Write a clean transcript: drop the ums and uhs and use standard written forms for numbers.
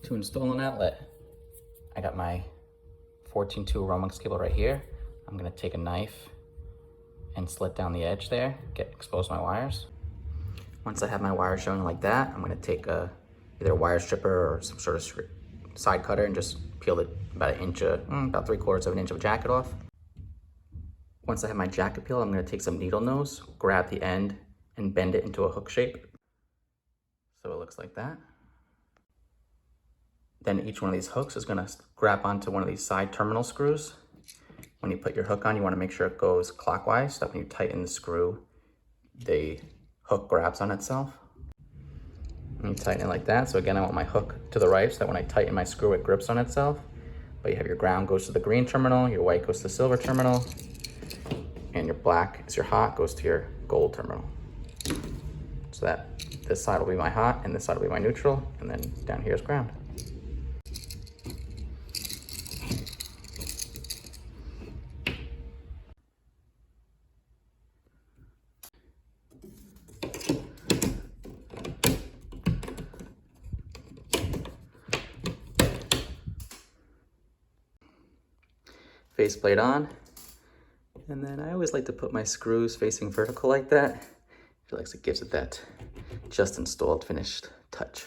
To install an outlet, I got my 14-2 Romex cable right here. I'm gonna take a knife and slit down the edge there, expose my wires. Once I have my wires showing like that, I'm gonna take either a wire stripper or some sort of side cutter and just peel it about about 3/4 of an inch of jacket off. Once I have my jacket peeled, I'm gonna take some needle nose, grab the end, and bend it into a hook shape. So it looks like that. Then each one of these hooks is gonna grab onto one of these side terminal screws. When you put your hook on, you wanna make sure it goes clockwise, so that when you tighten the screw, the hook grabs on itself. And you tighten it like that. So again, I want my hook to the right so that when I tighten my screw, it grips on itself. But you have your ground goes to the green terminal, your white goes to the silver terminal, and your black is your hot, goes to your gold terminal. So that this side will be my hot and this side will be my neutral, and then down here is ground. Faceplate on, and then I always like to put my screws facing vertical like that. I feel like it gives it that just installed finished touch.